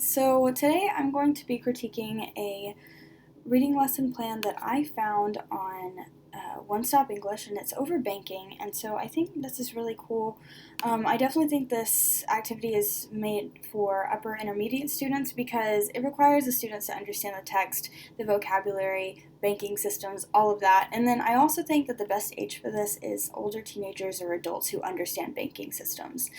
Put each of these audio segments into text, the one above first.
So today I'm going to be critiquing a reading lesson plan that I found on One Stop English, and it's over banking, and so I think this is really cool. I definitely think this activity is made for upper intermediate students because it requires the students to understand the text, the vocabulary, banking systems, all of that. And then I also think that the best age for this is older teenagers or adults who understand banking systems.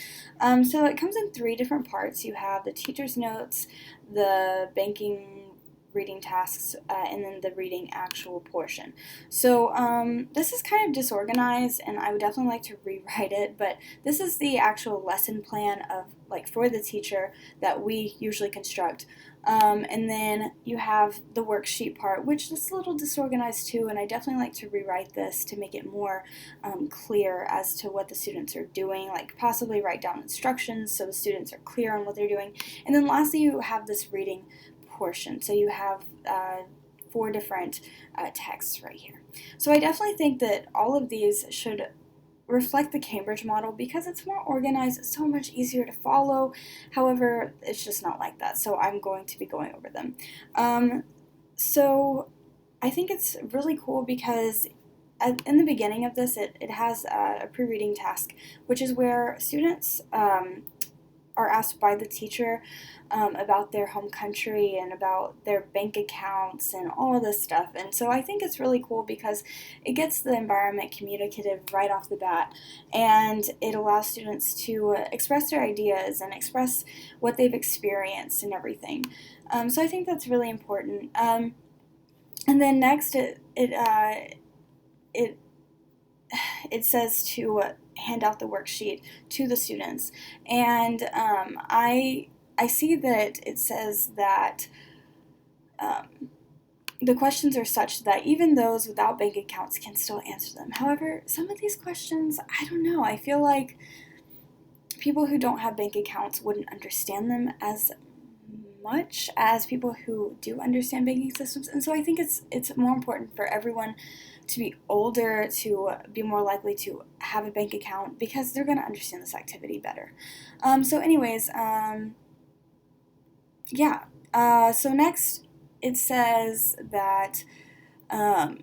So it comes in three different parts. You have the teacher's notes, the banking reading tasks, and then the reading actual portion. So this is kind of disorganized, and I would definitely like to rewrite it, but this is the actual lesson plan of for the teacher that we usually construct. And then you have the worksheet part, which is a little disorganized too, and I definitely like to rewrite this to make it more clear as to what the students are doing, like possibly write down instructions so the students are clear on what they're doing. And then lastly, you have this reading portion. So you have four different texts right here. So I definitely think that all of these should reflect the Cambridge model because it's more organized, it's so much easier to follow. However, it's just not like that, so I'm going to be going over them. So I think it's really cool because in the beginning of this, it has a pre-reading task, which is where students are asked by the teacher about their home country and about their bank accounts and all this stuff. And so I think it's really cool because it gets the environment communicative right off the bat, and it allows students to express their ideas and express what they've experienced and everything. So I think that's really important. And then next, it says to hand out the worksheet to the students, and I see that it says that the questions are such that even those without bank accounts can still answer them. However, some of these questions, I don't know, I feel like people who don't have bank accounts wouldn't understand them as much as people who do understand banking systems, and so I think it's more important for everyone to be older to be more likely to have a bank account because they're going to understand this activity better. So anyways, so next it says that I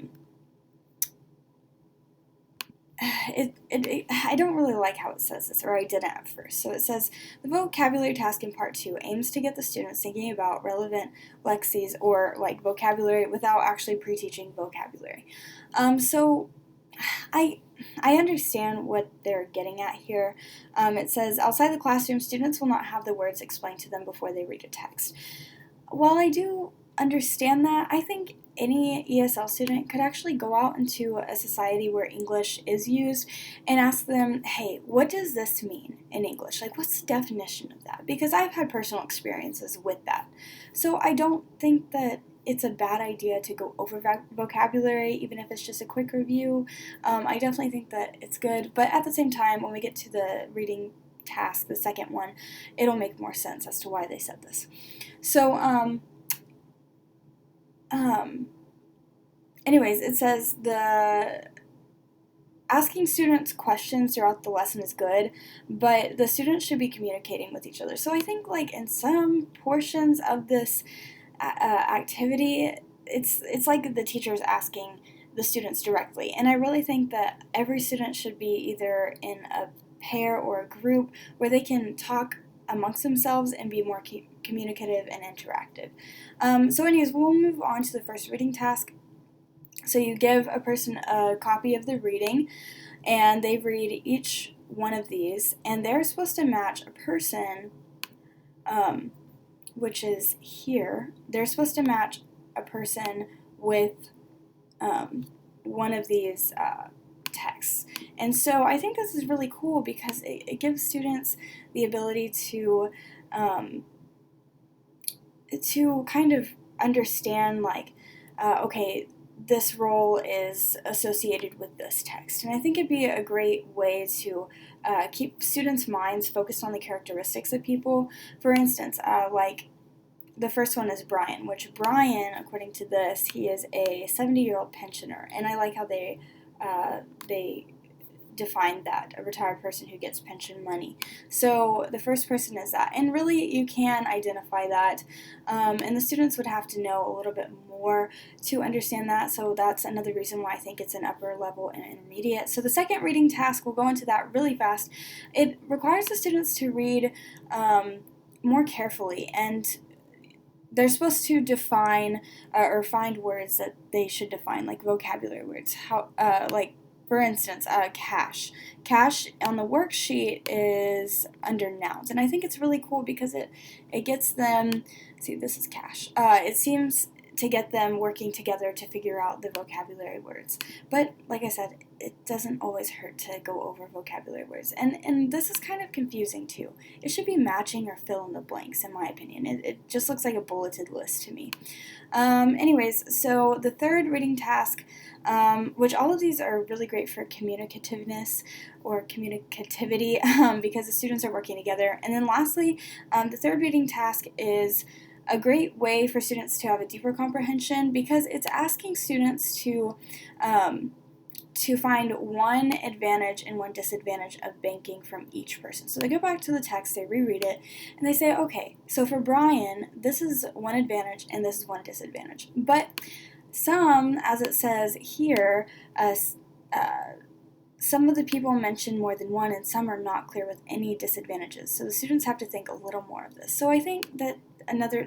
don't really like how it says this, or I didn't at first. So it says, the vocabulary task in part 2 aims to get the students thinking about relevant lexemes or vocabulary without actually pre-teaching vocabulary. So I understand what they're getting at here. It says, outside the classroom, students will not have the words explained to them before they read a text. While I do understand that, I think any ESL student could actually go out into a society where English is used and ask them, hey, what does this mean in English? What's the definition of that? Because I've had personal experiences with that. So I don't think that it's a bad idea to go over vocabulary, even if it's just a quick review. I definitely think that it's good, but at the same time, when we get to the reading task, the second one, it'll make more sense as to why they said this. So, anyways, it says the asking students questions throughout the lesson is good, but the students should be communicating with each other. So I think in some portions of this activity, it's like the teacher's asking the students directly, and I really think that every student should be either in a pair or a group where they can talk amongst themselves and be more communicative and interactive. So anyways, we'll move on to the first reading task. So you give a person a copy of the reading, and they read each one of these, and they're supposed to match a person, which is here. They're supposed to match a person with one of these texts. And so I think this is really cool because it gives students the ability to kind of understand okay, this role is associated with this text. And I think it'd be a great way to keep students' minds focused on the characteristics of people. For instance, the first one is Brian, which Brian, according to this, he is a 70-year-old pensioner. And I like how they define that, a retired person who gets pension money. So the first person is that, and really you can identify that, and the students would have to know a little bit more to understand that, so that's another reason why I think it's an upper level and intermediate. So the second reading task, we'll go into that really fast. It requires the students to read more carefully, and they're supposed to define or find words that they should define, like vocabulary words. Like for instance, cash. Cash on the worksheet is under nouns, and I think it's really cool because it gets them. See, this is cash. It seems to get them working together to figure out the vocabulary words. But like I said, it doesn't always hurt to go over vocabulary words. And this is kind of confusing too. It should be matching or fill in the blanks, in my opinion. It just looks like a bulleted list to me. Anyways, so the third reading task, which all of these are really great for communicativeness or communicativity because the students are working together. And then lastly, the third reading task is a great way for students to have a deeper comprehension because it's asking students to find one advantage and one disadvantage of banking from each person. So they go back to the text, they reread it, and they say, okay, so for Brian, this is one advantage and this is one disadvantage. But some, as it says here, some of the people mention more than one, and some are not clear with any disadvantages. So the students have to think a little more of this. So I think that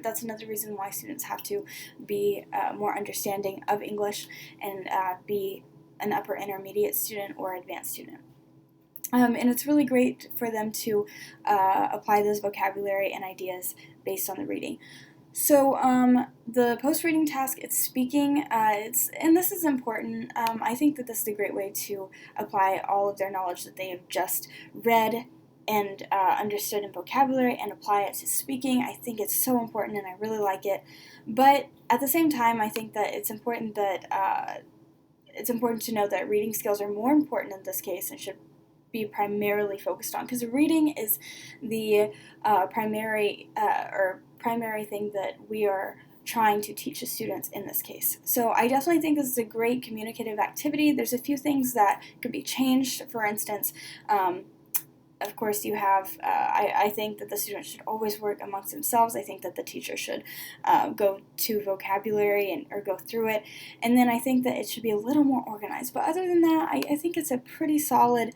that's another reason why students have to be more understanding of English and be an upper intermediate student or advanced student. And it's really great for them to apply those vocabulary and ideas based on the reading. So the post-reading task, it's speaking, and this is important. I think that this is a great way to apply all of their knowledge that they have just read and understood in vocabulary and apply it to speaking. I think it's so important and I really like it. But at the same time, I think that it's important to know that reading skills are more important in this case and should be primarily focused on, because reading is the primary thing that we are trying to teach the students in this case. So I definitely think this is a great communicative activity. There's a few things that could be changed. For instance, of course, you have, I think that the students should always work amongst themselves. I think that the teacher should go to vocabulary or go through it. And then I think that it should be a little more organized. But other than that, I think it's a pretty solid,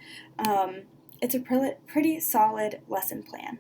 pretty solid lesson plan.